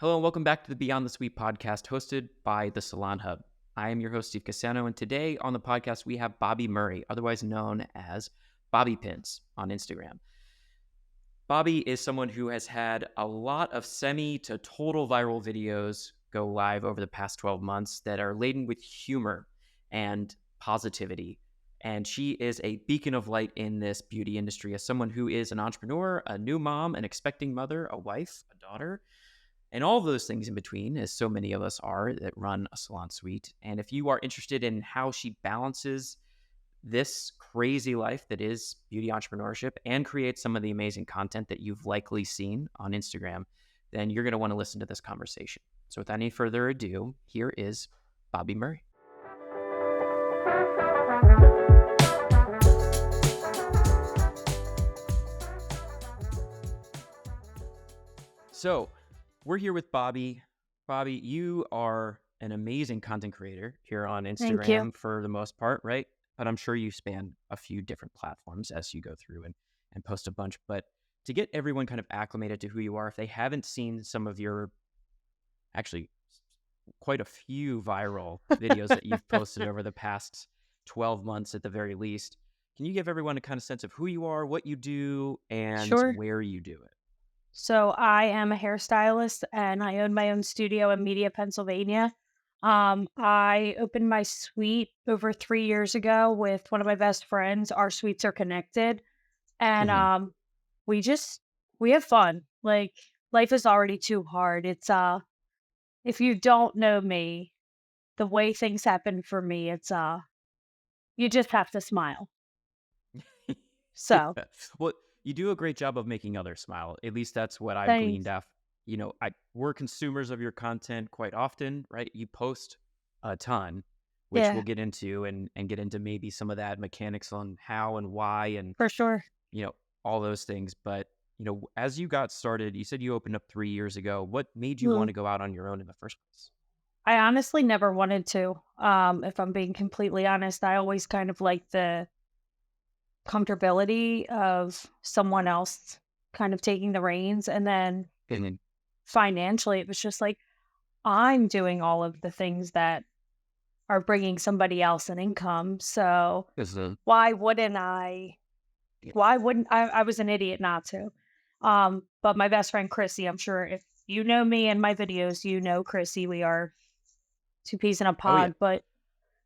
Hello and welcome back to the Beyond the Sweet podcast hosted by the Salon Hub. I am your host, Steve Cassano, and today on the podcast we have Bobbie Murray, otherwise known as Bobbie Pins on Instagram. Bobbie is someone who has had a lot of semi to total viral videos go live over the past 12 months that are laden with humor and positivity. And she is a beacon of light in this beauty industry as someone who is an entrepreneur, a new mom, an expecting mother, a wife, a daughter, and all of those things in between, as so many of us are that run a salon suite. And if you are interested in how she balances this crazy life that is beauty entrepreneurship and creates some of the amazing content that you've likely seen on Instagram, then you're going to want to listen to this conversation. So without any further ado, here is Bobbie Murray. So we're here with Bobbie. Bobbie, you are an amazing content creator here on Thank you. Instagram for the most part, right? But I'm sure you span a few different platforms as you go through and post a bunch. But to get everyone kind of acclimated to who you are, if they haven't seen some of your, actually quite a few viral videos that you've posted over the past 12 months at the very least, can you give everyone a kind of sense of who you are, what you do, and Sure. where you do it? So I am a hairstylist and I own my own studio in Media, Pennsylvania. I opened my suite over 3 years ago with one of my best friends. Our suites are connected and Mhm. we just we have fun. Like life is already too hard. It's if you don't know me, the way things happen for me, it's you just have to smile. Yeah. So Well, you do a great job of making others smile. At least that's what I've gleaned thanks. off. We're consumers of your content quite often, right? You post a ton, which we'll Yeah, get into and get into maybe some of that mechanics on how and why and for sure. you know all those things. But as you got started, you said you opened up 3 years ago. What made you want to go out on your own in the first place? I honestly never wanted to. If I'm being completely honest, I always kind of like the comfortability of someone else kind of taking the reins. And then And financially, it was just like, I'm doing all of the things that are bringing somebody else an income. So because the why wouldn't I? Why wouldn't I was an idiot not to. But my best friend Chrissy, I'm sure if you know me and my videos, you know Chrissy. We are two peas in a oh yeah, pod, but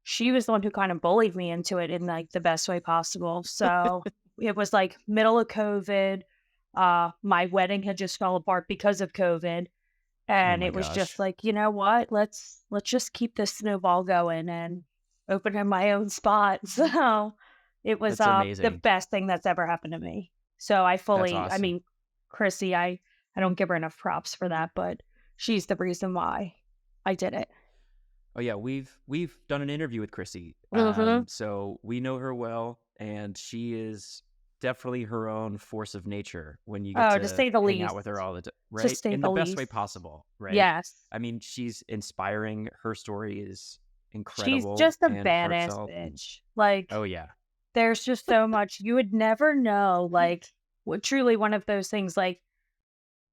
she was the one who kind of bullied me into it in, like, the best way possible. So, it was, like, middle of COVID, my wedding had just fell apart because of COVID, oh and my it was just gosh, like, "You know what? Let's just keep this snowball going," and open in my own spot. So, it was, that's the amazing. best thing that's ever happened to me. So, That's I awesome. mean, Chrissy, I don't give her enough props for that, but she's the reason why I did it. Oh yeah, we've done an interview with Chrissy, Mhm. so we know her well, and she is definitely her own force of nature when you get Oh, to to say the hang out with her least. all the time, To right? say In the the best way least. possible, right? Yes. I mean, she's inspiring. Her story is She's incredible just a and badass heartfelt. And bitch. Like, oh yeah, there's just so much you would never know, like, what truly one of those things, like,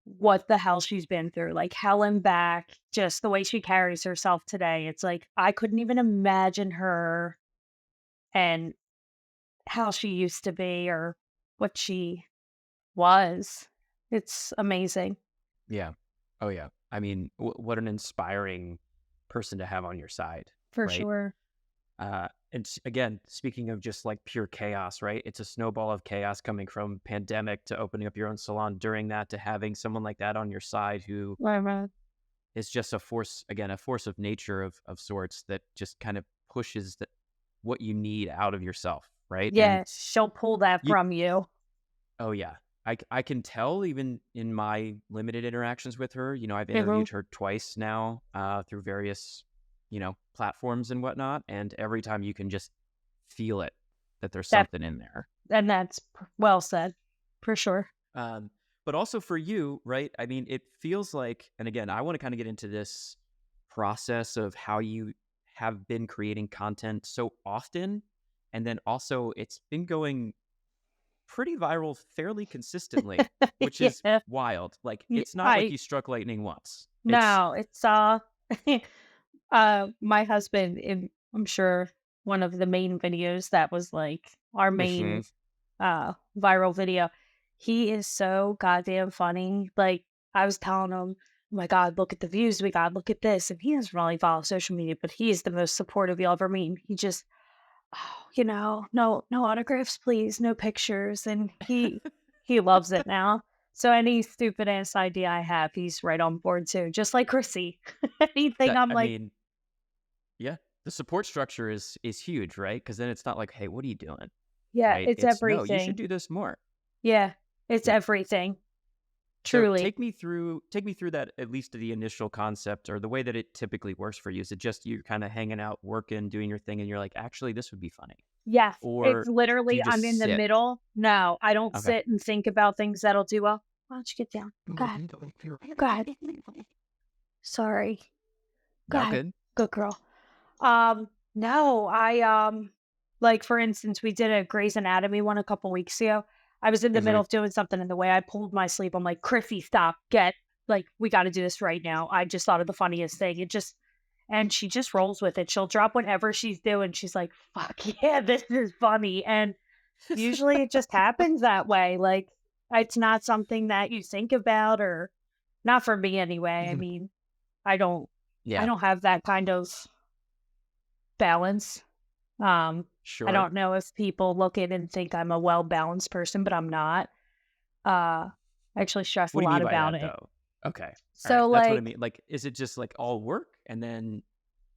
what the hell she's been through, like, hell and back, just the way she carries herself today. It's like, I couldn't even imagine her and how she used to be or what she was. It's amazing, yeah, oh yeah. I mean, what an inspiring person to have on your side, for right? sure. Again, speaking of just like pure chaos, right? It's a snowball of chaos coming from pandemic to opening up your own salon during that to having someone like that on your side who Right. is just a force, again, a force of nature of sorts that just kind of pushes what you need out of yourself, right? And Yes, she'll pull that you, from you. oh yeah, I can tell even in my limited interactions with her. I've Mhm. interviewed her twice now through various, platforms and whatnot, and every time you can just feel it that there's That something in there. and that's well said, for sure. Um, but also for you, right? I mean, it feels like, and again, I want to kind of get into this process of how you have been creating content so often, and then also it's been going pretty viral fairly consistently, which is Yeah, wild. Like, y it's not like I you struck lightning once. It's No, it's my husband in I'm sure one of the main videos that was like our hmm main viral video. He is so goddamn funny. Like I was telling him, "Oh my god, look at the views we got, look at this." And he doesn't really follow social media, but he is the most supportive you'll ever meet. He just oh, no autographs, please, no pictures. And he loves it now. So any stupid ass idea I have, he's right on board too. Just like Chrissy. Anything that I'm I like, mean, yeah, the support structure is huge, right? Because then it's not like, hey, what are you doing? yeah, Right? it's It's no, you should everything. do this more. Yeah, it's Yeah. everything. So Truly. take me through that, at least the initial concept or the way that it typically works for you. Is it just you kind of hanging out, working, doing your thing, and you're like, actually, this would be funny, Yes, it's or do literally you I'm just in the sit? middle. No, I don't Okay. sit and think about things that'll do well. Why don't you get down? Go ahead. Go ahead. Sorry. Go All ahead. good. Good girl. No, like for instance, we did a Grey's Anatomy one a couple weeks ago. I was in the middle hmm of doing something and the way I pulled my sleeve, I'm like, Chrissy, stop, we gotta do this right now. I just thought of the funniest thing. And she just rolls with it. She'll drop whatever she's doing. She's like, fuck yeah, this is funny. And usually it just happens that way. Like it's not something that you think about or not for me anyway. I mean, I don't I Yeah. don't have that kind of balance. I Sure. don't know if people look at and think I'm a well-balanced person, but I'm not. I actually stress a What do you lot mean by about that, it. though? Okay. All right. So, That's what I like mean. Like, is it just like all work and then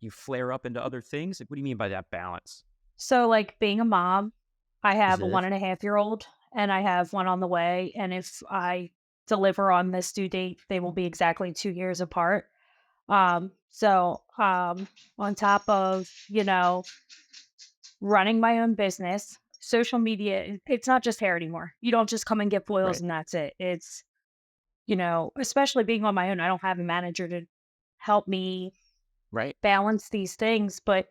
you flare up into other things? Like, what do you mean by that balance? like, being a mom, I Is have a it? 1.5-year-old, and I have one on the way, and if I deliver on this due date, they will be exactly 2 years apart. On top of, running my own business, social media, it's not just hair anymore. You don't just come and get foils Right. and that's it. It's, especially being on my own, I don't have a manager to help me Right. balance these things, but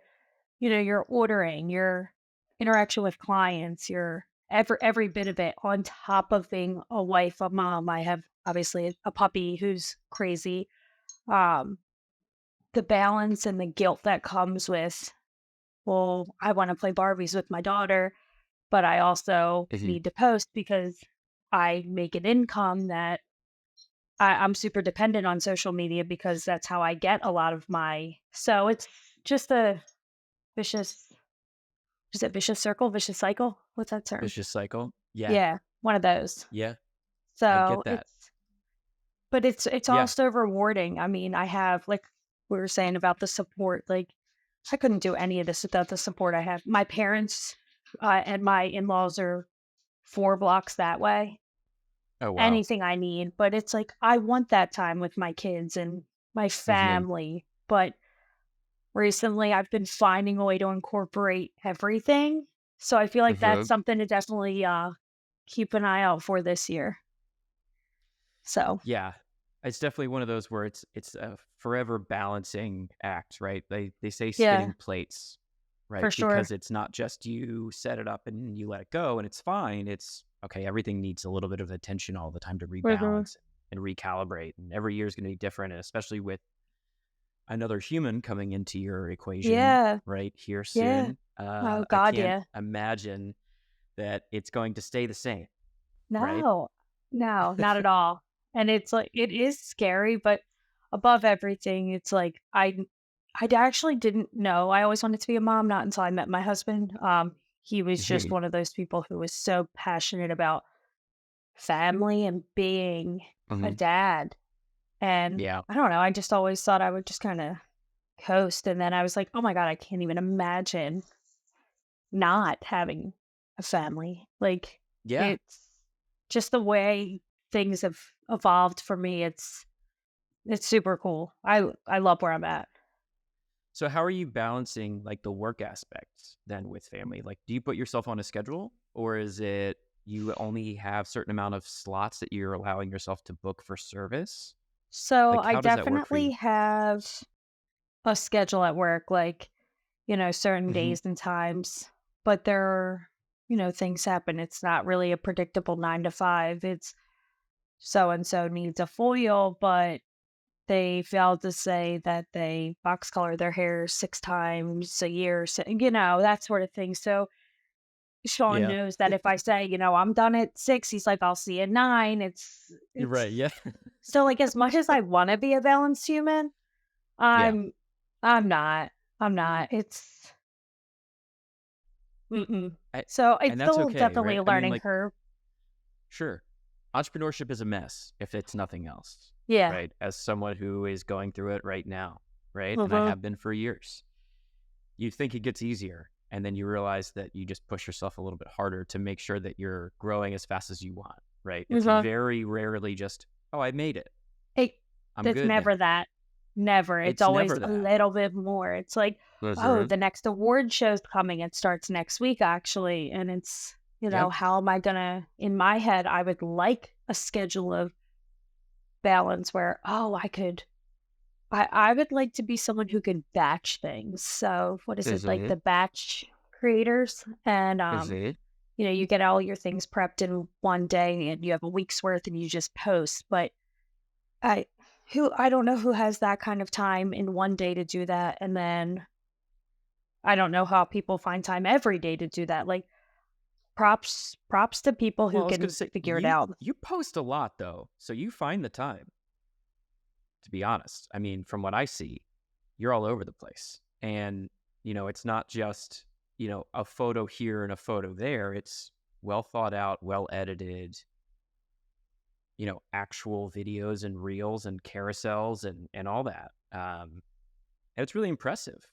your ordering, your interaction with clients, your every bit of it on top of being a wife, a mom. I have obviously a puppy who's crazy. Um, the balance and the guilt that comes with, well, I want to play Barbies with my daughter, but I also hmm need to post because I make an income that I'm super dependent on social media because that's how I get a lot of so it's just a vicious is it vicious circle, vicious cycle? What's that term? Vicious cycle. Yeah. Yeah, one of those. Yeah. I So get that. it's Yeah. also rewarding. I mean, I have like we were saying about the support, like I couldn't do any of this without the support I have. My parents and my in-laws are 4 blocks that way. Oh, wow. Anything I need, but it's like I want that time with my kids and my hmm family, but recently I've been finding a way to incorporate everything. So I feel like that's hmm something to definitely keep an eye out for this year. So, Yeah. It's definitely one of those where it's a forever balancing act, right? They say yeah, spinning plates, for right? sure. Because it's not just you set it up and you let it go and it's fine. It's okay, everything needs a little bit of attention all the time to Mhm. rebalance and recalibrate. And every year is going to be different, and especially with another human coming into your equation Yeah, right here yeah. soon. Oh I god, can't yeah. imagine that it's going to stay the same, right? No. No, not at all. And it's like it is scary, but above everything, it's like I actually didn't know. I always wanted to be a mom, not until I met my husband. He was just Mhm. one of those people who was so passionate about family and being a Mhm. dad. And Yeah. I don't know, I just always thought I would just kind of coast. And then I was like, oh my God, I can't even imagine not having a family. Like Yeah. it's just the way things have evolved for me. It's super cool. I love where I'm at. So how are you balancing like the work aspects then with family? Like, do you put yourself on a schedule, or is it you only have certain amount of slots that you're allowing yourself to book for service? So Like, I how does that work for definitely you? have a schedule at work, like, certain hmm days and times, but there are, things happen. It's not really a predictable 9 to 5. It's so and so needs a foil, but They failed to say that they box color their hair 6 times a year, so that sort of thing. So, Sean Yeah. knows that if I say, "I'm done at 6," he's like, "I'll see you at 9." You're It's right. Yeah. so, like, as much as I wanna be a balanced human, Yeah. I'm I'm not. I'm not. It's mm-mm. I, So, it's and that's still okay, definitely right? a I mean, learning like, curve. sure, entrepreneurship is a mess if it's nothing else, Yeah. right? As someone who is going through it right now, right? And I Mhm. have been for years. You think it gets easier, and then you realize that you just push yourself a little bit harder to make sure that you're growing as fast as you want, right? It's Mhm. very rarely just, oh, I made it. It I'm it's good never now. that. Never. It's It's always never a that. little bit more. It's like, "Oh, Mhm. the next award show's coming. It starts next week, actually." And it's, Yep. how am I gonna in my head, I would like a schedule of balance where, oh, I would like to be someone who can batch things. So, what is it, like Mhm. the batch creators? And, Mhm. you get all your things prepped in one day and you have a week's worth and you just post. But I I don't know who has that kind of time in one day to do that, and then I don't know how people find time every day to do that. Like, props to people Well, who I was gonna can say figure it you out. you post a lot though, so you find the time, to be honest. I mean, from what I see, you're all over the place. And, it's not just, a photo here and a photo there. It's well thought out, well edited, actual videos and reels and carousels and all that. And it's really impressive.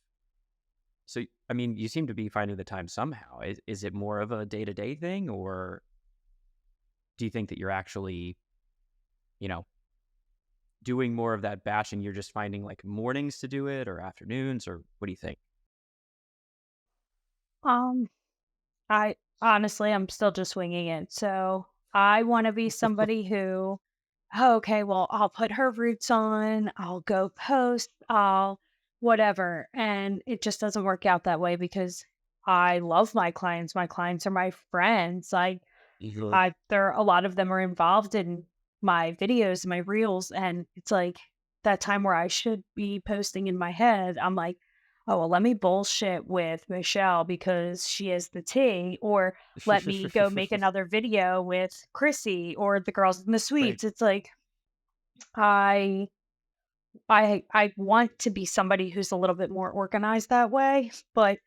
So, I mean, you seem to be finding the time somehow. Is it more of a day to day thing, or do you think that you're actually, you know, doing more of that batch and you're just finding like mornings to do it or afternoons, or what do you think? Um, I honestly, I'm still just winging it. So I want to be somebody who, "Oh, okay, well, I'll put her roots on, I'll go post, I'll whatever." And it just doesn't work out that way because I love my clients. My clients are my friends. Mhm. There a lot of them are involved in my videos, my reels, and it's like that time where I should be posting in my head. I'm like, "Oh, well, let me bullshit with Michelle because she is the tea," or let me go make another video with Chrissy or the girls in the Right. suites. It's like I I want to be somebody who's a little bit more organized that way, but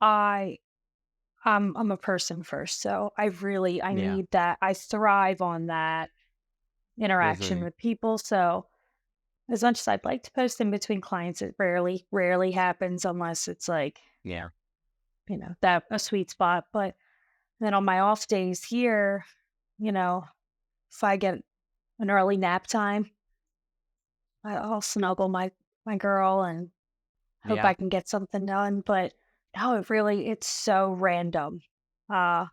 I I'm a person first, so I Yeah. need that. I thrive on that interaction Mhm. with people. So as much as I'd like to post in between clients, it rarely happens unless it's like, Yeah. that a sweet spot. But then on my off days here, you know, if I get an early nap time, I'll snuggle my girl and hope Yeah. I can get something done. But no, it's so random. Uh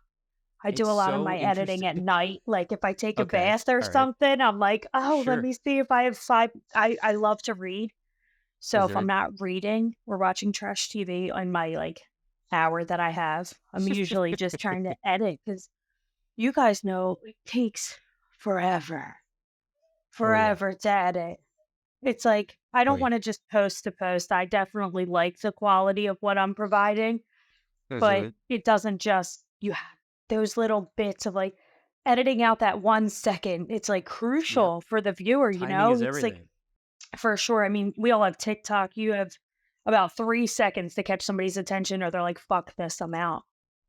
I do It's a lot of so my editing interesting. at night. Like, if I take a Okay. bath or All right. something, I'm like, "Oh, let Sure. me see if I have 5." I love to read. So if I'm Mhm. not reading or watching trash TV on my, like, hour that I have, I'm usually just trying to edit because you guys know it takes forever, Oh, yeah. forever to edit. It's like, I Oh, don't yeah. wanna just post to post. I definitely like the quality of what I'm providing, but Mhm. it doesn't just you have those little bits of, like, editing out that 1 second, it's, like, Yep. crucial for the viewer, Timing is It's, like everything. for sure, I mean, we all have TikTok, you have about 3 seconds to catch somebody's attention or they're like, "Fuck this, I'm out."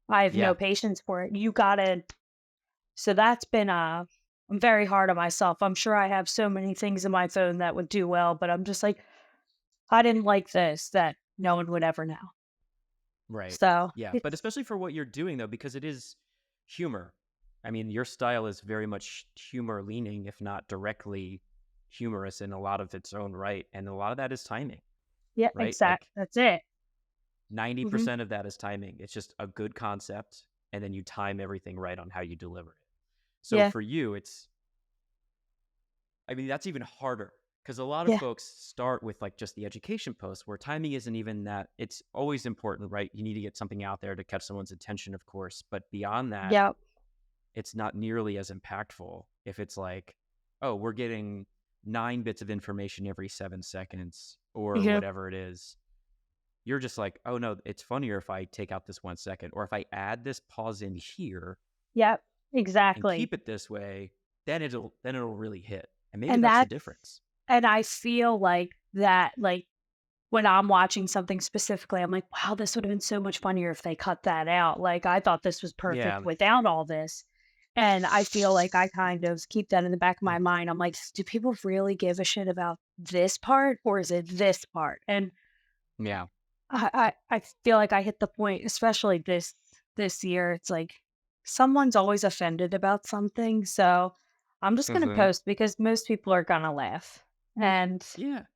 I have no Yeah. patience for it. You gotta so that's been, I'm very hard on myself. I'm sure I have so many things in my phone that would do well, but I'm just like, "I didn't like this," that no one would ever know. Right. So, Yeah. But it's especially for what you're doing though, because it is humor. I mean, your style is very much humor leaning, if not directly humorous in a lot of its own right. And a lot of that is timing, yeah, right? exact Like that's it. Mhm. 90% of that is timing. It's just a good concept, and then you time everything right on how you deliver it. So Yeah, for you, I mean, that's even harder because a lot of yeah, folks start with like just the education post where timing isn't even that. It's always important, right? You need to get something out there to catch someone's attention, of course. But beyond that, yep, it's not nearly as impactful if it's like, oh, we're getting 9 bits of information every 7 seconds or Yeah. whatever it is, you're just like, oh no, it's funnier if I take out this 1 second, or if I add this pause in here Yep. and Exactly. keep it this way, then it'll really hit. And maybe And that's the that's difference. and I feel like that, like, when I'm watching something specifically, I'm like, "Wow, this would have been so much funnier if they cut that out." Like, I thought this was Yeah. perfect without all this. And I feel like I kind of keep that in the back of my mind. I'm like, "Do people really give a shit about this part, or is it this part?" And Yeah. I feel like I hit the point, especially this year. It's like someone's always offended about something, so I'm just gonna Hmm. post because most people are gonna laugh, and Yeah.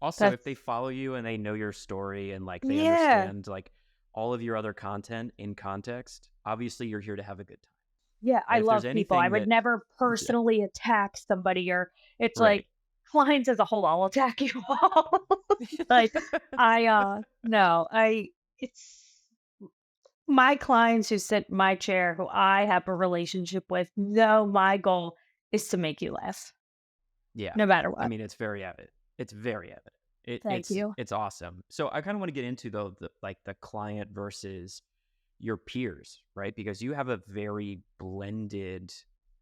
Also, if they that's follow you and they know your story and like they yeah, understand like all of your other content in context, obviously you're here to have a good time, yeah. I right? If there's love people. I anything would that, never yeah, personally attack somebody, or it's right. like clients as a whole. I'll attack you all. Like no, I it's my clients who sit in my chair, who I have a relationship with, know my goal is to make you laugh, Yeah. no matter I what. mean, it's very evident. It's very evident. It, Thank it's you. it's awesome. So I kind of want to get into though the client versus your peers, right? Because you have a very blended,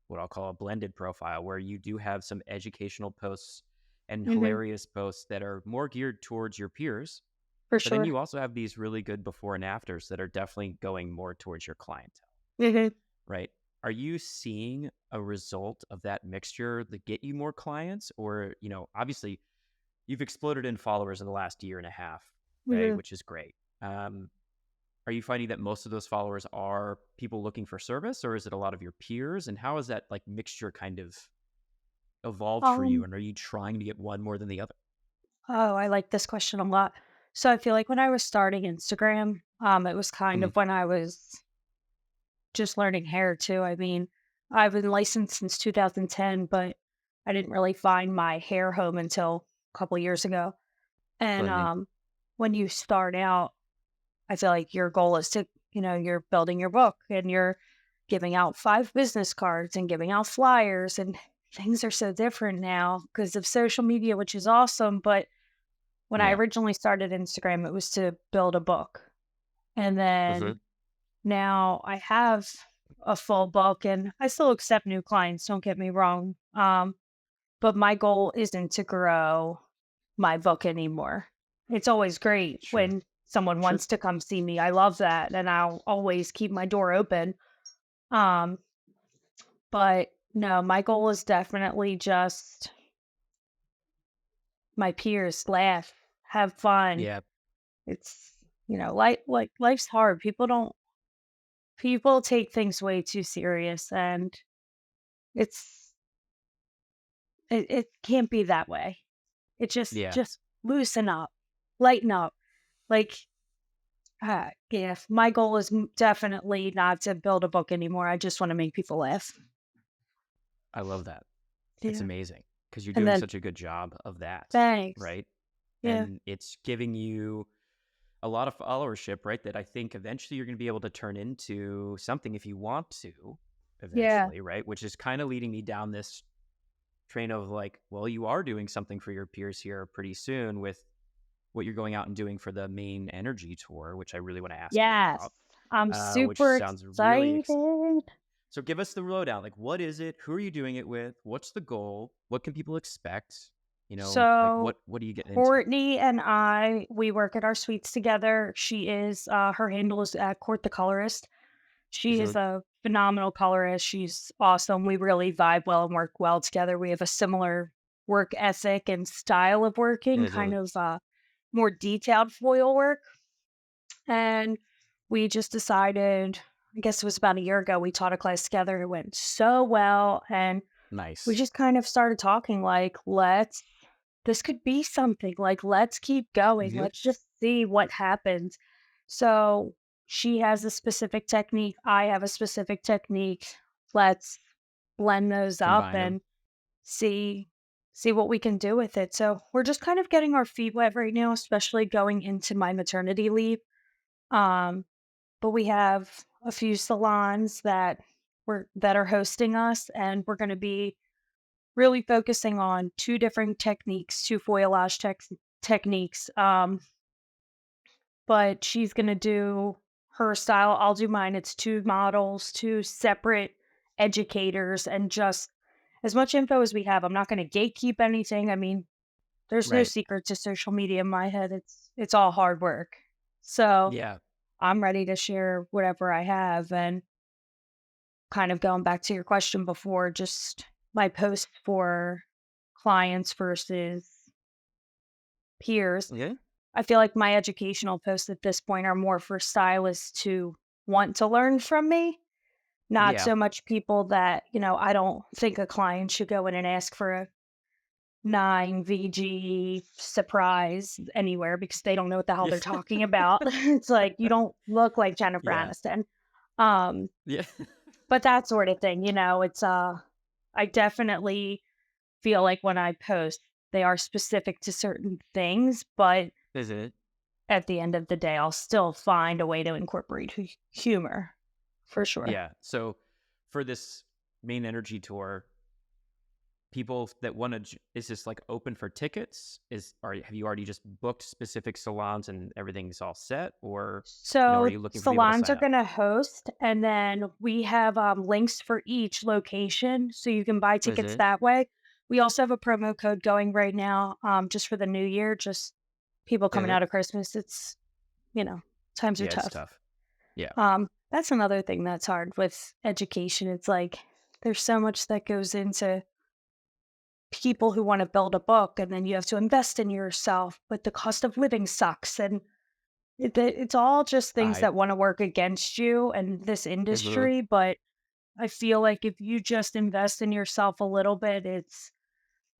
what I'll call a blended profile, where you do have some educational posts and Mhm, hilarious posts that are more geared towards your peers. for But then sure. you also have these really good before and afters that are definitely going more towards your clientele, Mhm. right? Are you seeing a result of that mixture that get you more clients? Or, obviously you've exploded in followers in the last year and a half, right? Mhm. Which is great. Are you finding that most of those followers are people looking for service, or is it a lot of your peers? And how has that like mixture kind of evolved for you? Um, And are you trying to get one more than the other? oh, I like this question a lot. So I feel like when I was starting Instagram, it was kind Mhm. of when I was just learning hair too. I mean, I've been licensed since 2010, but I didn't really find my hair home until a couple years ago. And Mhm. when you start out, I feel like your goal is to, you're building your book and you're giving out 5 business cards and giving out flyers, and things are so different now because of social media, which is awesome. But when I Yeah. originally started Instagram, it was to build a book. And then Mhm. now I have a full book and I still accept new clients, don't get me wrong. But my goal isn't to grow my book anymore. It's always great Sure. when someone Sure. wants to come see me. I love that, and I'll always keep my door open. Um, but no, my goal is definitely just my peers laugh, have fun. Yeah. It's like life's hard. People take things way too serious, and it's it can't be that way. It Yeah. just loosen up, lighten up. Like yeah, my goal is definitely not to build a book anymore. I just want to make people laugh. I love that. It's Yeah. amazing because you're And doing then such a good job of that, thanks. right? Yeah. And it's giving you a lot of followership, right? That I think eventually you're going to be able to turn into something if you want to, Yeah. eventually, right? Which is kind of leading me down this train of like, well, you are doing something for your peers here pretty soon with what you're going out and doing for the main energy tour, which I really want to ask you Yes. about, I'm which super sounds really exciting. excited. So give us the lowdown. Like, what is it? Who are you doing it with? What's the goal? What can people expect? Like So what do you get into? Courtney and I, we work at our suites together. She is her handle is at Court the Colorist. She is Mhm. a phenomenal colorist. She's awesome. We really vibe well and work well together. We have a similar work ethic and style of working, kind Mhm. of more detailed foil work. And we just decided, I guess it was about a year ago, we taught a class together. It went so well. And we Nice. just kind of started talking like, this could be something. Like, let's keep going. Yep. Let's just see what happens. So she has a specific technique. I have a specific technique. Let's blend those up Combine them. and see see what we can do with it. So we're just kind of getting our feet wet right now, especially going into my maternity leave. Um, but we have a few salons that are hosting us, and we're going to be really focusing on two different techniques, two foilage techniques. But she's gonna do her style. I'll do mine. It's two models, two separate educators, and just as much info as we have. I'm not gonna gatekeep anything. I mean, there's no Right. secret to social media in my head. It's all hard work. So Yeah. I'm ready to share whatever I have. And kind of going back to your question before, just my posts for clients versus peers. Yeah. I feel like my educational posts at this point are more for stylists to want to learn from me, not Yeah. so much people that, I don't think a client should go in and ask for a 9 VG surprise anywhere because they don't know what the hell Yeah. they're talking about. It's like, you don't look like Jennifer Yeah. Aniston. Um, Yeah. but that sort of thing, I definitely feel like when I post, they are specific to certain things, but Is it? at the end of the day, I'll still find a way to incorporate humor for sure. Yeah. So for this main energy tour, people that want to, is this like open for tickets? Have you already just booked specific salons and everything's all set, or are So you looking for people to salons sign are up? going to host, and then we have links for each location, so you can buy Is tickets it? that way. We also have a promo code going right now, just for the new year. Just people Is coming it? out of Christmas. It's you know times are Yeah, it's tough. tough. Yeah. That's another thing that's hard with education. It's like there's so much that goes into people who want to build a book, and then you have to invest in yourself, but the cost of living sucks, and it's all just things I. that want to work against you in this Mhm. industry. But I feel like if you just invest in yourself a little bit,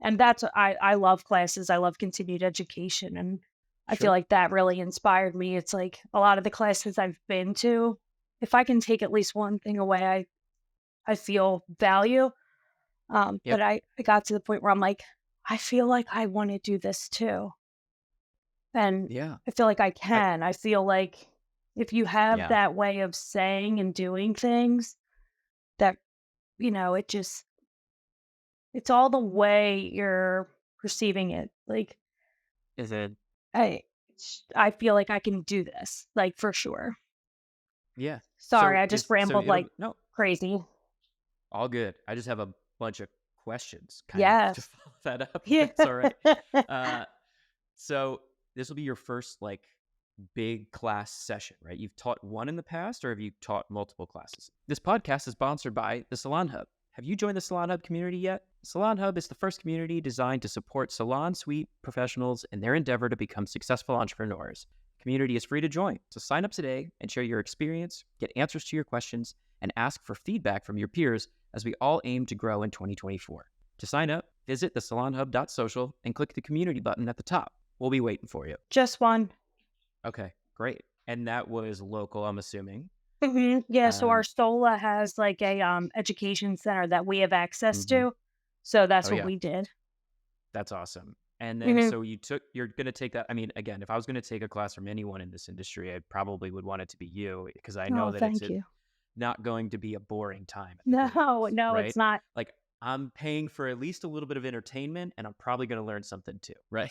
and that's I love classes, I love continued education, and I feel Sure. like that really inspired me. It's like a lot of the classes I've been to, if I can take at least one thing away, I feel value. But Yep. I got to the point where I'm like, I feel like I want to do this too. And Yeah. I feel like I I. can. I feel like if you have Yeah. that way of saying and doing things that, it just, it's all the way you're perceiving it. Like, Is it? I, I feel like I can do this, like for sure. Yeah. Sorry, I just So rambled it'll like no, crazy. all good. I just have a bunch of questions kind of to Yes. follow that up, if Yeah. that's all right. Uh, so this will be your first like big class session, right? You've taught one in the past, or have you taught multiple classes? This podcast is sponsored by the Salon Hub. Have you joined the Salon Hub community yet? Salon Hub is the first community designed to support salon suite professionals in their endeavor to become successful entrepreneurs. The community is free to join, so sign up today and share your experience, get answers to your questions, and ask for feedback from your peers as we all aim to grow in 2024. To sign up, visit thesalonhub.social and click the community button at the top. We'll be waiting for you. Just one. Okay, great. And that was local, I'm assuming. Yeah, so our Um, SOLA has like a education center that we have access mhm. to. So that's Oh what yeah, we did. that's awesome. And then Mhm. so you're going to take that. I mean, again, if I was going to take a class from anyone in this industry, I probably would want it to be you because I know Oh, that thank you. not going to be a boring time at the very No, least, no, right? it's not. Like I'm paying for at least a little bit of entertainment and I'm probably going to learn something too, right?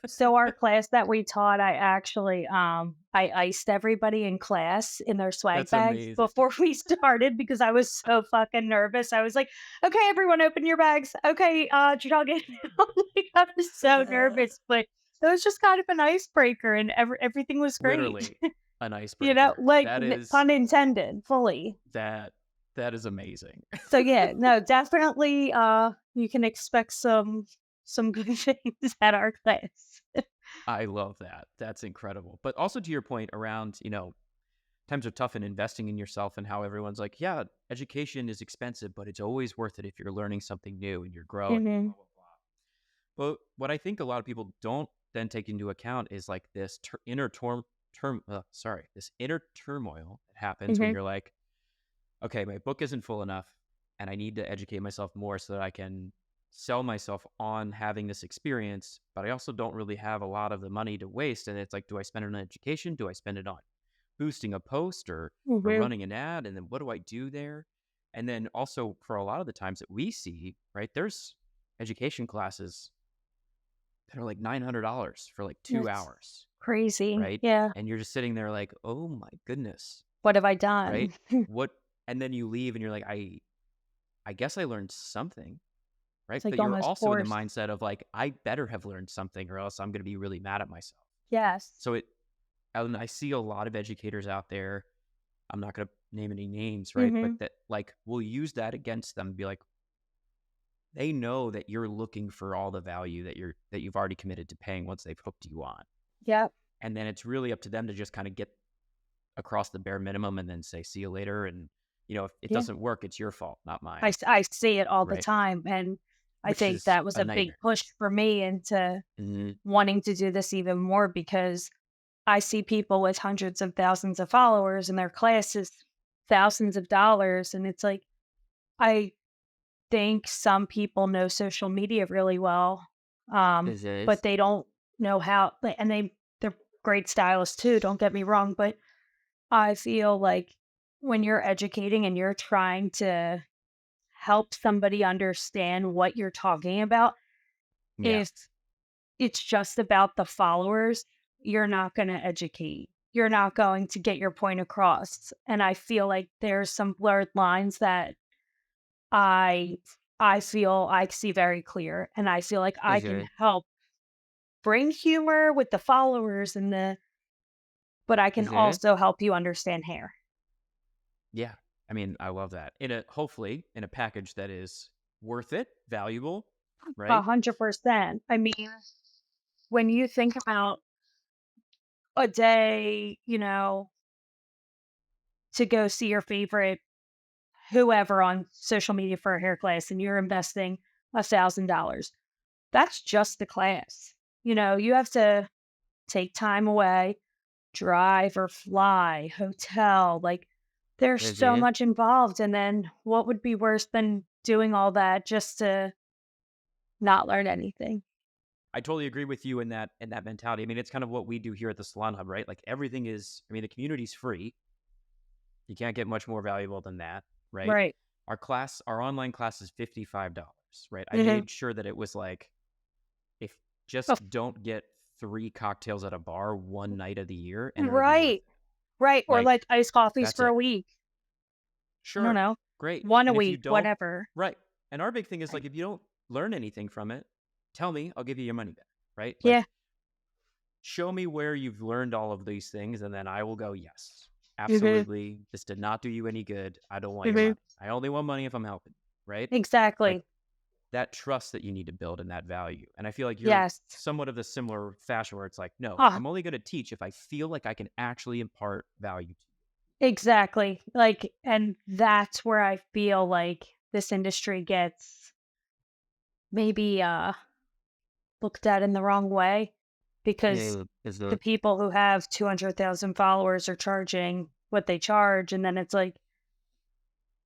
So our class that we taught, I actually I iced everybody in class in their swag That's bags amazing. before we started because I was so fucking nervous. I was like, "Okay, everyone open your bags. Okay, jog it." Like, I was so nervous, but it was just kind of an icebreaker and everything was great. Literally an icebreaker. Like pun intended, fully. That that is amazing. So yeah, no, definitely you can expect some good things at our class. I love that. That's incredible. But also to your point around, times are tough in investing in yourself and how everyone's like, yeah, education is expensive, but it's always worth it if you're learning something new and you're growing, Mhm. blah, blah, blah. But what I think a lot of people don't then take into account is like this this inner turmoil that happens when Mhm. you're like, okay, my book isn't full enough and I need to educate myself more so that I can sell myself on having this experience, but I also don't really have a lot of the money to waste. And it's like, do I spend it on education? Do I spend it on boosting a post or Mhm. running an ad? And then what do I do there? And then also for a lot of the times that we see, right, there's education classes that are like $900 for like 2 It's hours, crazy. right? Yeah. And you're just sitting there like, oh my goodness, What have I right? done? What? And then you leave and you're like, I guess I learned something, right? It's like But you're almost also in the forced. mindset of like, I better have learned something or else I'm going to be really mad at myself. Yes. So and I see a lot of educators out there. I'm not going to name any names, right? But Mhm. that like will use that against them and be like, they know that you're looking for all the value that you've already committed to paying once they've hooked you on. Yep. And then it's really up to them to just kind of get across the bare minimum and then say, see you later. And, if it Yeah. doesn't work, it's your fault, not mine. I see it all the Right. time, and I Which think is that was a a big nightmare. push for me into Hmm. wanting to do this even more because I see people with hundreds of thousands of followers and their class is thousands of dollars, and it's like, I think some people know social media really well, This but is. they don't know how and they're great stylists too, don't get me wrong, but I feel like when you're educating and you're trying to help somebody understand what you're talking about, Yeah. if it's just about the followers, you're not going to educate. You're not going to get your point across. And I feel like there's some blurred lines that I I feel I see very clear, and I feel like I This can is. help bring humor with the followers and but I can This is. also help you understand hair. Yeah. I mean, I love that. Hopefully in a package that is worth it, valuable, right? 100%. I mean, when you think about a day, to go see your favorite whoever on social media for a hair class and you're investing $1,000, that's just the class. You have to take time away, drive or fly, hotel, like, there's This so is. much involved, and then what would be worse than doing all that just to not learn anything? I totally agree with you in that mentality. I mean, it's kind of what we do here at the Salon Hub, right? Like everything is, I mean, the community's free. You can't get much more valuable than that, right? Right. Our online class is $55, right? I Mhm. made sure that it was like, if Oh, just don't get 3 cocktails at a bar one night of the year and it'll be worth right, it. right, or, Like, like, iced coffees that's for a it. week. I don't Sure. know. Great. 1 a And if you week, don't, whatever. right. And our big thing is like, Right. if you don't learn anything from it, tell me, I'll give you your money back, right? Yeah. Like, show me where you've learned all of these things, and then I will go, yes, Mhm. absolutely. This did not do you any good. I don't want your Mhm. money. I only want money if I'm helping, right? Like Exactly. that trust that you need to build and that value. And I feel like you're Yes. somewhat of the similar fashion where it's like, no, Ah, I'm only going to teach if I feel like I can actually impart value to exactly. Like, and that's where I feel like this industry gets maybe, looked at in the wrong way you. because Yeah, is the the people who have 200,000 followers are charging what they charge, and then it's like,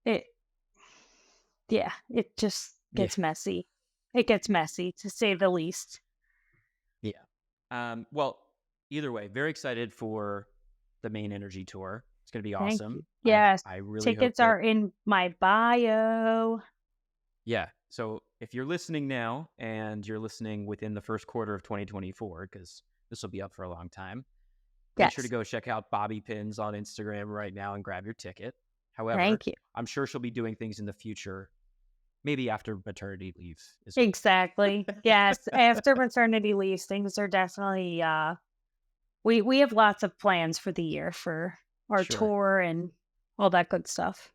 it yeah, it just yeah, gets messy. It gets messy, to say the least. yeah. Well, either way, very excited for the main energy tour. It's going to be Thank you. awesome. I Yes, I really hope tickets that. are in my bio. Yeah. So if you're listening now and you're listening within the first quarter of 2024, because this will be up for a long time, make sure to Yes, go check out Bobbie Pins on Instagram right now and grab your ticket. However, thank you. I'm sure she'll be doing things in the future, maybe after maternity leave is over. Exactly. Yes, after maternity leaves, things are definitely, we have lots of plans for the year for our Sure. tour and all that good stuff.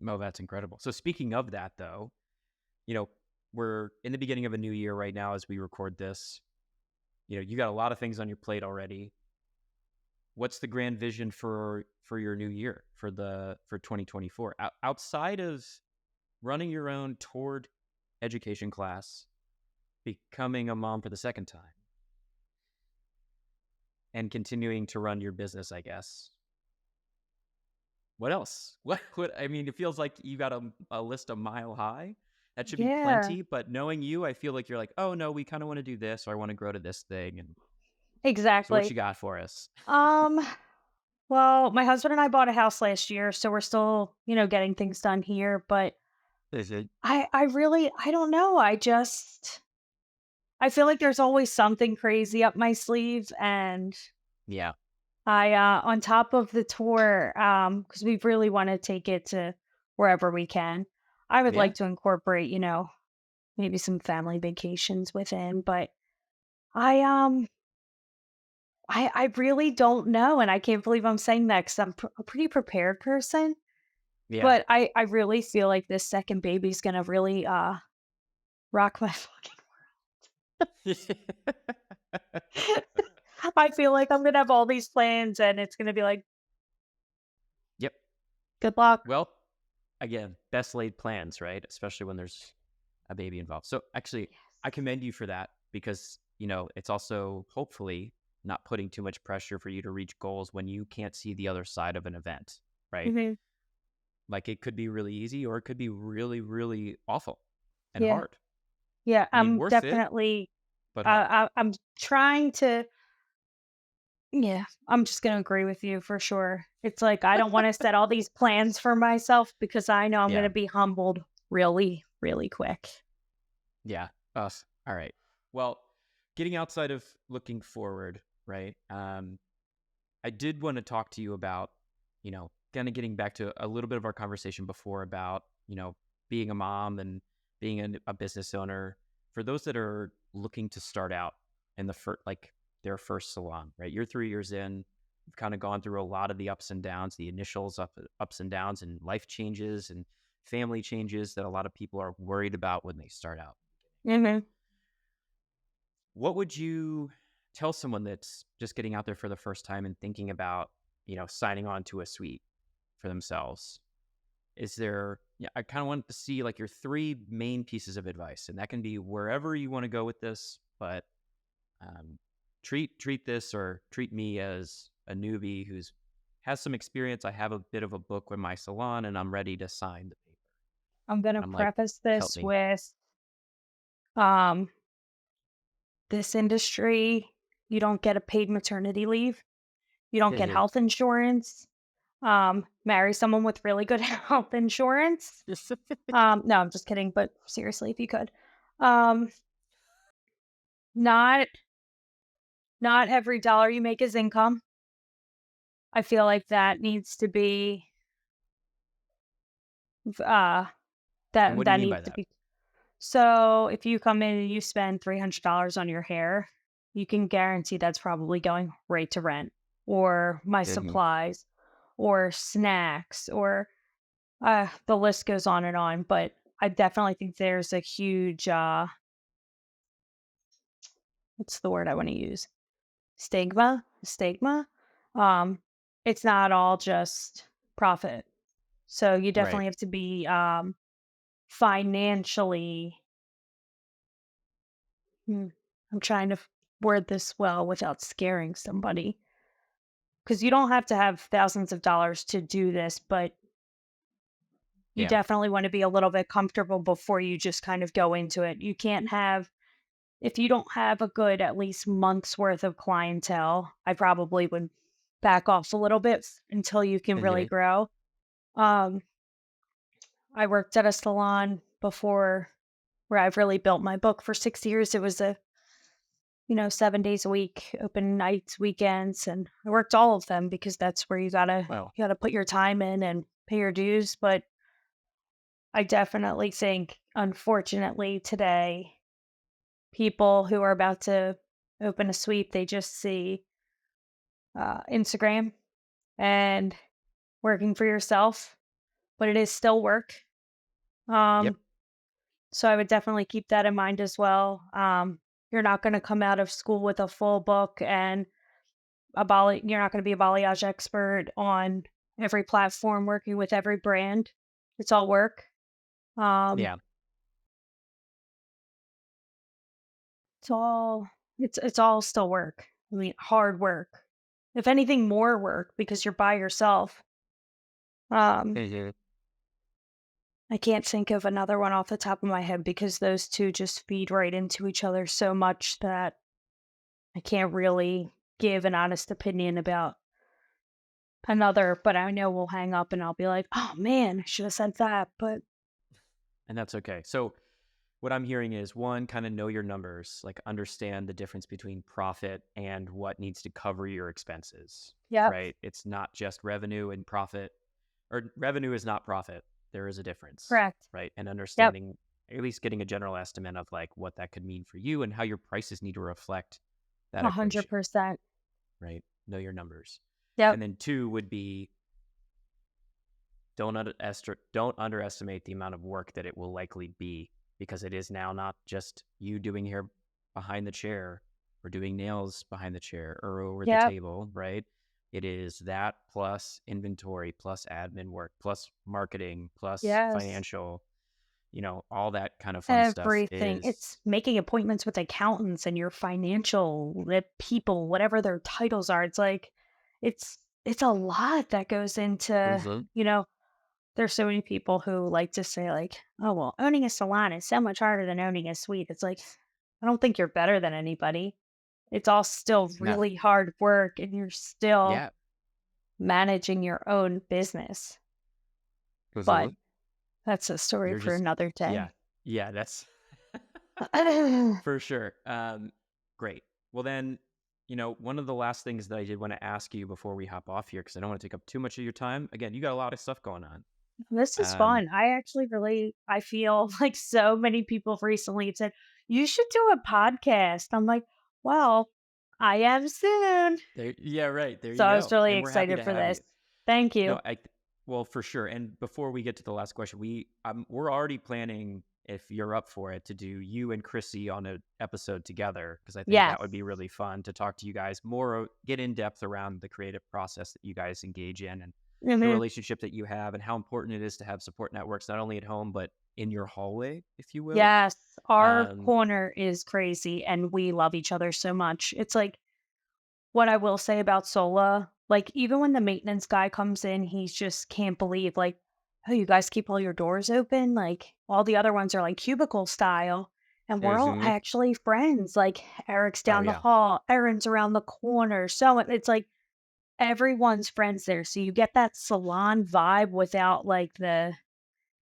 Oh, that's incredible. So speaking of that, though, you know, we're in the beginning of a new year right now as we record this. You got a lot of things on your plate already. What's the grand vision for your new year for 2024 outside of running your own toured education class, becoming a mom for the second time, and continuing to run your business, I guess? What else? What I mean, it feels like you got a list a mile high. That should be Yeah, plenty, but knowing you, I feel like you're like, oh no, we kind of want to do this, or I want to grow to this thing. And so, what exactly. you got for us? Um, well, my husband and I bought a house last year, so we're still, getting things done here, but Is it? I don't know. I feel like there's always something crazy up my sleeve, and Yeah. on top of the tour, because we really want to take it to wherever we can. I would Yeah. like to incorporate, maybe some family vacations within, but I um I really don't know, and I can't believe I'm saying that because a pretty prepared person. Yeah. But I really feel like this second baby's gonna really rock my fucking. I feel like I'm gonna have all these plans, and it's gonna be like, Yep. good luck. Well, again, best laid plans, right? Especially when there's a baby involved. So actually, I commend you for that because, it's also hopefully not putting too much pressure for you to reach goals when you can't see the other side of an event, right? Hmm. Like it could be really easy or it could be really, really awful and Yeah, hard. yeah. I mean, I'm worth it, definitely. but hard. I'm trying to. Yeah, I'm just gonna agree with you for sure. It's like I don't want to set all these plans for myself because I know I'm Yeah. gonna be humbled really, really quick. Yeah. Us. All right. Well, getting outside of looking forward, right? I did want to talk to you about, kind of getting back to a little bit of our conversation before about, being a mom and being a business owner. For those that are looking to start out in their first salon, right? You're 3 years in, you've kind of gone through a lot of the ups and downs, the initials ups and downs, and life changes and family changes that a lot of people are worried about when they start out. Hmm. What would you tell someone that's just getting out there for the first time and thinking about, signing on to a suite for themselves? I kind of want to see like your three main pieces of advice, and that can be wherever you want to go with this, but um, treat this or treat me as a newbie who's has some experience. I have a bit of a book with my salon and I'm ready to sign the paper. I'm gonna And I'm like, preface help this me. with um this industry, you don't get a paid maternity leave. You don't get health insurance. Marry someone with really good health insurance. No, I'm just kidding, but seriously, if you could. Um, not not every dollar you make is income. I feel like that needs to be uh And what do you that mean by needs to that? be. So if you come in and you spend $300 on your hair, you can guarantee that's probably going right to rent or my Hmm. supplies or snacks or the list goes on and on. But I definitely think there's a huge what's the word I want to use? Stigma. Um, it's not all just profit. So you Right. definitely have to be financially. Hmm, I'm trying to word this well without scaring somebody. Because you don't have to have thousands of dollars to do this, but you Yeah. definitely want to be a little bit comfortable before you just kind of go into it. You can't have, if you don't have a good at least month's worth of clientele, I probably would back off a little bit until you can really Hmm. grow. Um, I worked at a salon before where I've really built my book for 6 years. It was 7 days a week, open nights, weekends, and I worked all of them because that's where Well, you gotta put your time in and pay your dues. But I definitely think, unfortunately, today, people who are about to open a suite, they just see Instagram and working for yourself, but it is still work. yep. Um, so I would definitely keep that in mind as well. You're not going to come out of school with a full book and you're not going to be a balayage expert on every platform working with every brand. It's all work. Um, Yeah. it's all it's all still work. I mean, hard work. If anything, more work because you're by yourself. Um, Hmm. I can't think of another one off the top of my head because those two just feed right into each other so much that I can't really give an honest opinion about another, but I know we'll hang up and I'll be like, "Oh man, I should have said that." But And that's okay. So what I'm hearing is, one, kind of know your numbers, like understand the difference between profit and what needs to cover your expenses, Yep. right? It's not just revenue and profit, or revenue is not profit. There is a difference, Correct. right? And Yep. understanding, at least getting a general estimate of like what that could mean for you and how your prices need to reflect that equation, 100%. right? Know your numbers. Yep. And then two would be, don't underestimate the amount of work that it will likely be, because it is now not just you doing hair behind the chair or doing nails behind the chair or over the Yep. table, right? It is that plus inventory plus admin work plus marketing plus Yes. financial, all that kind of fun stuff Everything. It's is, making appointments with accountants and your financial people, whatever their titles are. It's like it's a lot that goes into, Mhm. you know, there's so many people who like to say like, "Oh, well, owning a salon is so much harder than owning a suite." It's like, I don't think you're better than anybody. It's all still No. really hard work and you're still Yeah. managing your own business. But Mhm. that's a story You're for just, another yeah. day. Yeah, that's for sure. Great. Well, then, one of the last things that I did want to ask you before we hop off here, because I don't want to take up too much of your time. Again, you got a lot of stuff going on. This is Um, fun. I actually really I feel like so many people recently have said, "You should do a podcast." I'm like, "Well, I am soon." yeah, right. There So you I was go. really And we're happy excited to for have this. you. Thank you. No, well, for sure. And before we get to the last question, we're already planning, if you're up for it, to do you and Chrissy on an episode together, because I think that Yes. would be really fun to talk to you guys more, get in depth around the creative process that you guys engage in and the Mhm. relationship that you have and how important it is to have support networks, not only at home, but in your hallway, if you will. Yes, our Um, corner is crazy and we love each other so much. It's like what I will say about Sola, like even when the maintenance guy comes in, he just can't believe like, "Oh, you guys keep all your doors open?" Like all the other ones are like cubicle style and we're all mhm. actually friends. Like Eric's Oh down the yeah. hall, Erin's around the corner. So it's like everyone's friends there. So you get that salon vibe without like the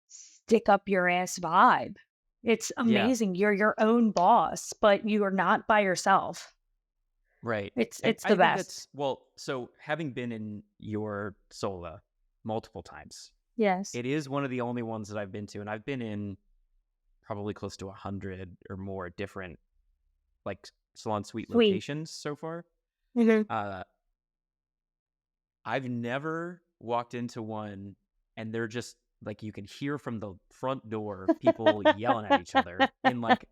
stick up your ass vibe. It's Yeah. amazing. You're your own boss, but you are not by yourself. Right. And It's the I think best. that's, well, so having been in your Sola multiple times, Yes. it is one of the only ones that I've been to, and I've been in probably close to 100 or more different like salon suite Sweet. locations so far. Mhm. Uh, I've never walked into one and they're just like, you can hear from the front door people yelling at each other in like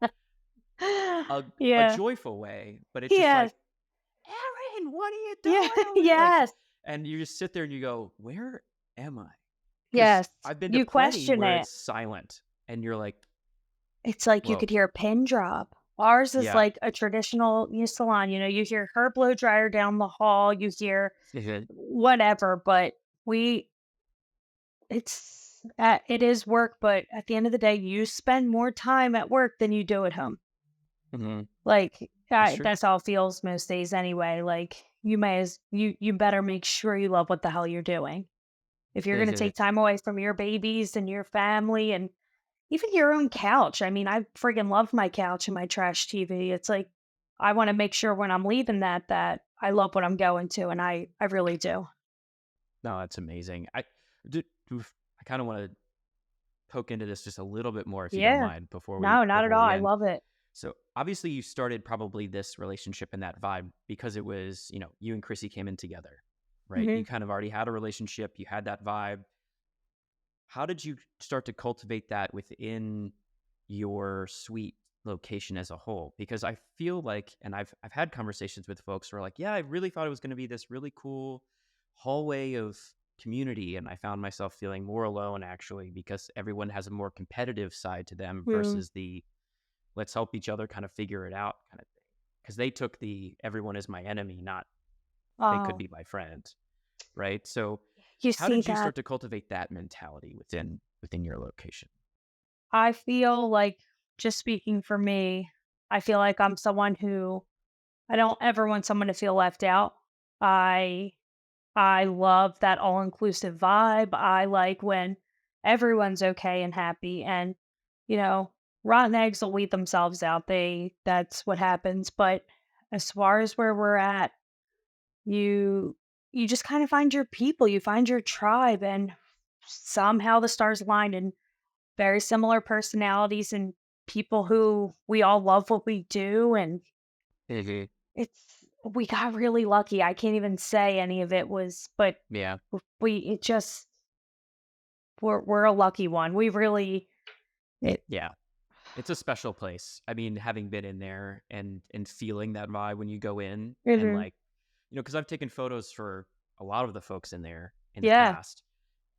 a Yeah. joyful way, but it's just Yes. like, Aaron, what are you Yeah. doing over there? Like, Yes. and you just sit there and you go, where am I? Because Yes. I've been to You plenty question where it. it's silent and you're like, It's like you whoa, could hear a pin drop. Ours is yeah. like a traditional salon, you hear her blow dryer down the hall, you hear Mhm. whatever, but we it is work, but at the end of the day, you spend more time at work than you do at home. Mhm. Like, That's true. that's how it feels most days anyway. Like, you better make sure you love what the hell you're doing. If you're gonna take time away from your babies and your family and even your own couch. I mean, I friggin' love my couch and my trash TV. It's like I wanna make sure when I'm leaving that I love what I'm going to, and I really do. No, that's amazing. Do, I kind of want to poke into this just a little bit more, if you don't Yeah. mind, before we No, not at before all. we I end. love it. So obviously you started probably this relationship and that vibe because it was, you and Chrissy came in together, right? You Mhm. kind of already had a relationship, you had that vibe. How did you start to cultivate that within your suite location as a whole? Because I feel like, and I've had conversations with folks who are like, yeah, I really thought it was going to be this really cool hallway of community, and I found myself feeling more alone actually, because everyone has a more competitive side to them Mm. versus the let's help each other kind of figure it out kind of thing. Because they took the everyone is my enemy, not they could Oh, be my friend, right? So you how see did you that? start to cultivate that mentality within your location? I feel like, just speaking for me, I feel like I'm someone who I don't ever want someone to feel left out. I I love that all-inclusive vibe. I like when everyone's okay and happy, and you know, rotten eggs will weed themselves out. That's what happens. But as far as where we're at, you you just kind of find your people, you find your tribe, and somehow the stars aligned and very similar personalities and people who we all love what we do, and Hmm. we got really lucky. I can't even say any of it was, but Yeah. we it just we're a lucky one. We really it Yeah. It's a special place. I mean, having been in there and feeling that vibe when you go in and Mhm. like, because I've taken photos for a lot of the folks in there in the Yeah. past,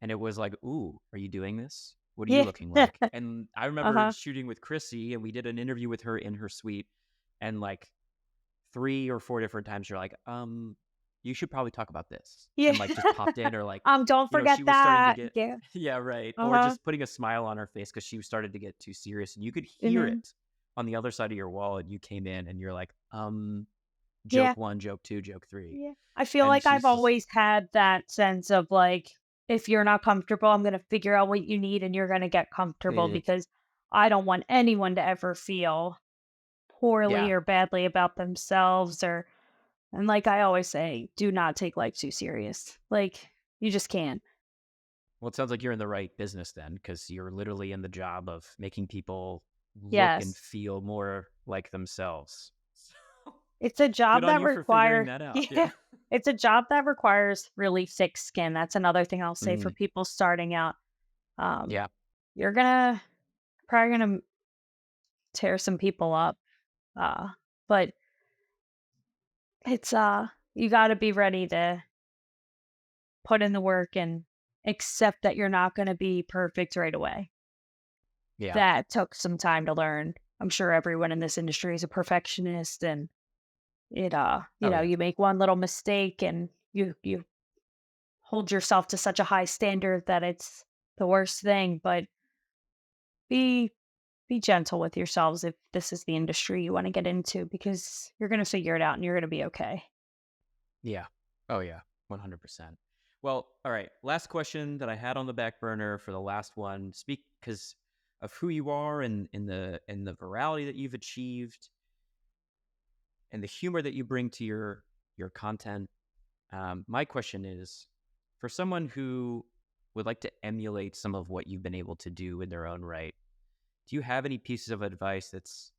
and it was like, "Ooh, are you doing this? What are you Yeah. looking like?" And I remember Uh-huh. shooting with Chrissy, and we did an interview with her in her suite, and like 3 or 4 different times, you're like, you should probably talk about this," Yeah. and like just popped in, or like, Don't forget she was starting to that. get, Yeah. yeah, right, or Uh-huh. just putting a smile on her face because she started to get too serious, and you could hear Mhm. it on the other side of your wall, and you came in, and you're like, Yeah. joke 1, joke 2, joke 3, Yeah. I feel and like I've she's just, always had that sense of like, if you're not comfortable, I'm gonna figure out what you need and you're gonna get comfortable eh, because I don't want anyone to ever feel poorly yeah. or badly about themselves or and like I always say, do not take life too serious. Like you just can't. Well, it sounds like you're in the right business then, because you're literally in the job of making people look and Yes. feel more like themselves. It's a Good job on that you for figuring require that out. Yeah. yeah. It's a job that requires really thick skin. That's another thing I'll say for Mm, people starting out. Um, yeah. you're gonna probably gonna tear some people up. Uh, but it's you gotta be ready to put in the work and accept that you're not gonna be perfect right away. Yeah. That took some time to learn. I'm sure everyone in this industry is a perfectionist and Oh, yeah. you make one little mistake and you hold yourself to such a high standard that it's the worst thing, but be be gentle with yourselves if this is the industry you want to get into because you're going to figure it out and you're going to be okay. Yeah. Oh, yeah. 100%. Well, all right. Last question that I had on the back burner for the last one. Speak because of who you are and in the virality that you've achieved and the humor that you bring to your content. My question is, for someone who would like to emulate some of what you've been able to do in their own right, do you have any pieces of advice that's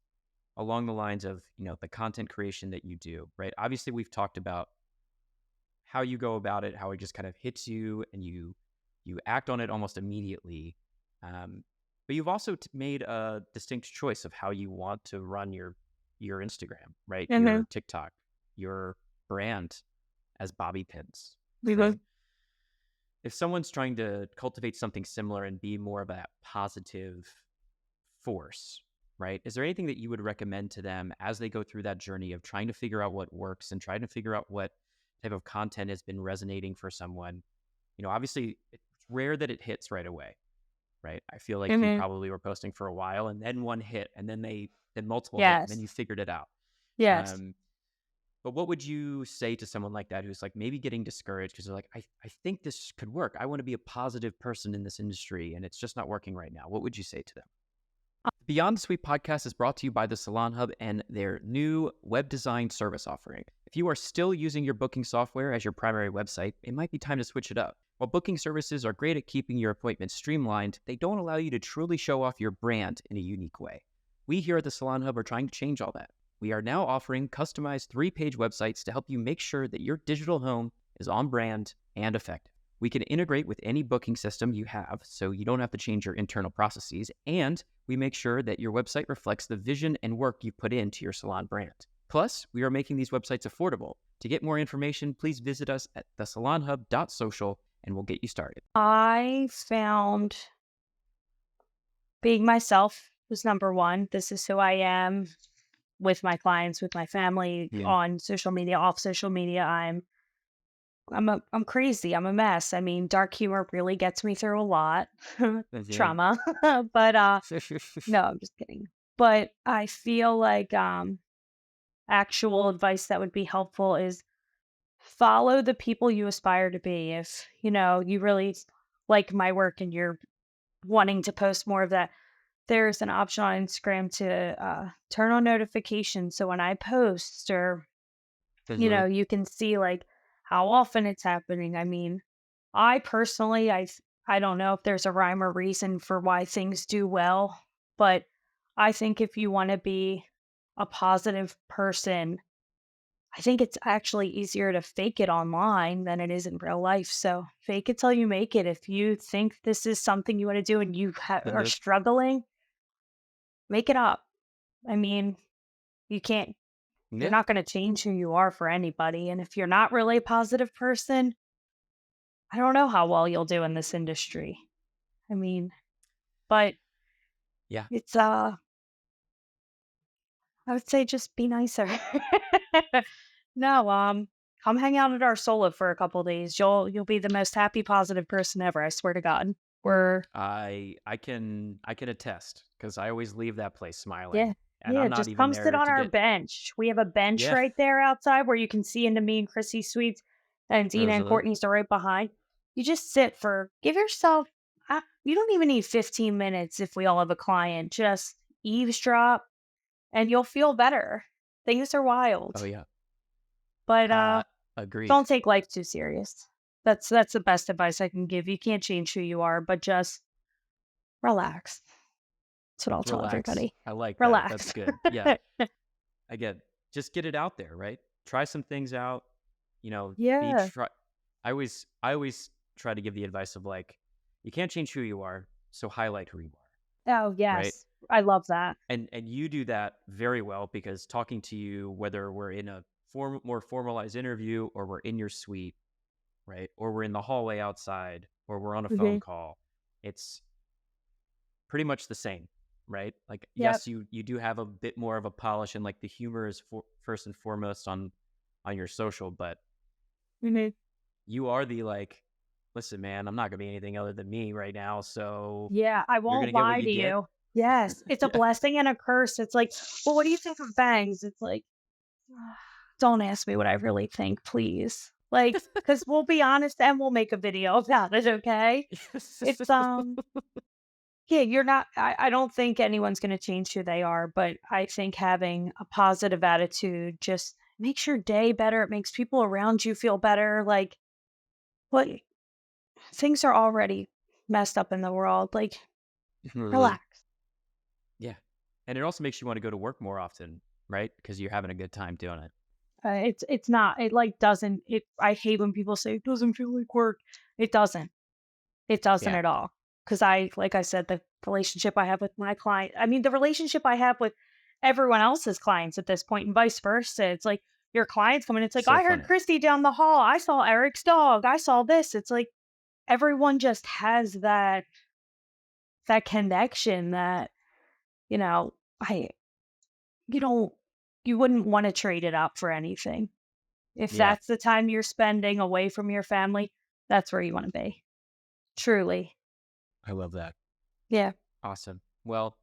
along the lines of, the content creation that you do, right? Obviously, we've talked about how you go about it, how it just kind of hits you and you act on it almost immediately. But you've also made a distinct choice of how you want to run your Instagram, right? Mhm. Your TikTok, your brand as Bobbie Pins, Mhm. right? If someone's trying to cultivate something similar and be more of that positive force, right? Is there anything that you would recommend to them as they go through that journey of trying to figure out what works and trying to figure out what type of content has been resonating for someone? Obviously, it's rare that it hits right away, right? I feel like you Mhm. probably were posting for a while and then one hit and then multiple hit and then Yes. you figured it out. Yes. Um, but what would you say to someone like that who's like maybe getting discouraged because they're like, I think this could work. I want to be a positive person in this industry and it's just not working right now. What would you say to them? Beyond the Suite podcast is brought to you by the Salon Hub and their new web design service offering. If you are still using your booking software as your primary website, it might be time to switch it up. While booking services are great at keeping your appointments streamlined, they don't allow you to truly show off your brand in a unique way. We here at the Salon Hub are trying to change all that. We are now offering customized 3-page websites to help you make sure that your digital home is on brand and effective. We can integrate with any booking system you have, so you don't have to change your internal processes, and we make sure that your website reflects the vision and work you put into your salon brand. Plus, we are making these websites affordable. To get more information, please visit us at thesalonhub.social and we'll get you started. I found being myself was number one. This is who I am with my clients, with my family, Yeah. on social media, off social media. I'm crazy. I'm a mess. I mean, dark humor really gets me through a lot. Yeah. Trauma. But no, I'm just kidding. But I feel like actual advice that would be helpful is follow the people you aspire to be. If, you really like my work and you're wanting to post more of that, there's an option on Instagram to turn on notifications. So when I post or, Mhm. you can see like how often it's happening. I mean, I personally, I don't know if there's a rhyme or reason for why things do well, but I think if you want to be a positive person, I think it's actually easier to fake it online than it is in real life. So fake it till you make it. If you think this is something you want to do and you are Mhm. struggling, make it up. I mean, you can't, you're Yeah. not going to change who you are for anybody. And if you're not really a positive person, I don't know how well you'll do in this industry. I mean, but Yeah. it's, I would say just be nicer. No, come hang out at our solo for a couple days. You'll be the most happy, positive person ever. I swear to God. We're I can attest because I always leave that place Yeah, smiling, and yeah. I'm not Just even come sit there on to our get. bench. We have a bench Yeah. right there outside where you can see into me and Chrissy's suites, and Dina and Mhm. Courtney's are right behind. You just sit for give yourself. You don't even need 15 minutes if we all have a client. Just eavesdrop, and you'll feel better. Things are wild, Oh yeah. but Agreed. don't take life too serious. That's the best advice I can give. You can't change who you are, but just relax. That's what I'll tell Relax. everybody. I like that. That's Relax. good. Yeah. Again, just get it out there, right? Try some things out. Be Yeah. try. I always try to give the advice of like, you can't change who you are, so highlight who you Oh, are, right? yes. I love that. And you do that very well because talking to you, whether we're in a more formalized interview or we're in your suite, right, or we're in the hallway outside, or we're on a phone Mhm. call, it's pretty much the same, right? Like, Yep. yes, you do have a bit more of a polish, and like the humor is first and foremost on your social, but Mhm. you are the like, listen, man, I'm not gonna be anything other than me right now, so Yeah, I you're won't gonna get what lie you to get. you. Yes, it's a Yeah. blessing and a curse. It's like, "Well, what do you think of bangs?" It's like, "Don't ask me what I really think, please." Like, because 'cause we'll be honest and we'll make a video about it, okay? It's, yeah, you're not I don't think anyone's gonna change who they are, but I think having a positive attitude just makes your day better. It makes people around you feel better. Like, what things are already messed up in the world. Like, Mhm. relax. Yeah. And it also makes you want to go to work more often, right? Because you're having a good time doing it. It's not. It like doesn't. It. I hate when people say it doesn't feel like work. It doesn't. It doesn't Yeah. at all. Because like I said, the relationship I have with my client. I mean, the relationship I have with everyone else's clients at this point, and vice versa. It's like your clients come in. It's like So I heard funny. Christy down the hall. I saw Eric's dog. I saw this. It's like everyone just has that connection that you know. I you don't you wouldn't want to trade it up for anything. If Yeah. that's the time you're spending away from your family, that's where you wanna be. Truly. I love that. Yeah. Awesome. Well,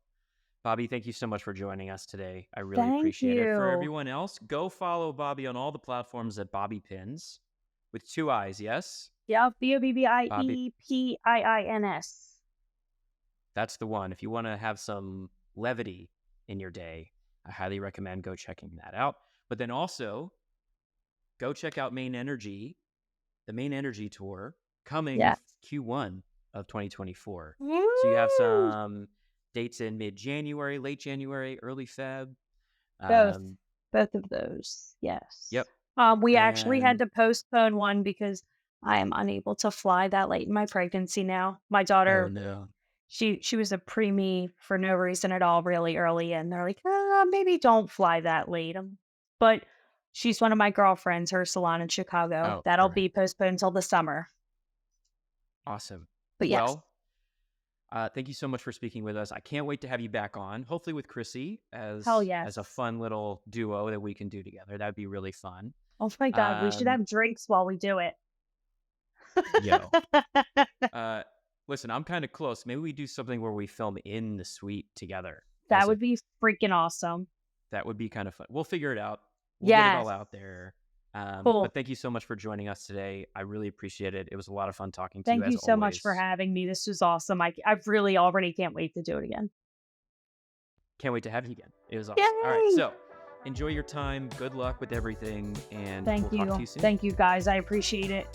Bobby, thank you so much for joining us today. I really Thank appreciate it. For you. everyone else, go follow Bobby on all the platforms at Bobby Pins with two eyes. Yes, Yep, Bobby. Bobbiepins. That's the one. If you want to have some levity in your day, I highly recommend go checking that out. But then also go check out Main Energy, the Main Energy tour coming Yes. Q1 of 2024. So you have Woo! some dates in mid January, late January, early Feb. Both. Um, Both of those, yes. yep. We actually had And to postpone one because I am unable to fly that late in my pregnancy now. My oh daughter, no. she was a preemie for no reason at all really early, and they're like, maybe don't fly that late." But she's one of my girlfriends, her salon in Chicago. Oh, That'll perfect. be postponed until the summer. Awesome. But yes. Well, thank you so much for speaking with us. I can't wait to have you back on, hopefully with Chrissy Hell as a yes. fun little duo that we can do together. That'd be really fun. Oh my god, we should Um, have drinks while we do it. yo, uh, listen, I'm kind of close. Maybe we do something where we film in the suite together That as would a be freaking awesome. that would be kind of fun. We'll figure it out. We'll get it all Yes. out there. But Cool. thank you so much for joining us today. I really appreciate it. It was a lot of fun talking to you Thank as you so much for always. having me. This was awesome. I've really already can't wait to do it again. Can't wait to have you again. It was awesome. All right. Yay! So enjoy your time. Good luck with everything. And Thank we'll talk to you. you soon. Thank you guys. I appreciate it.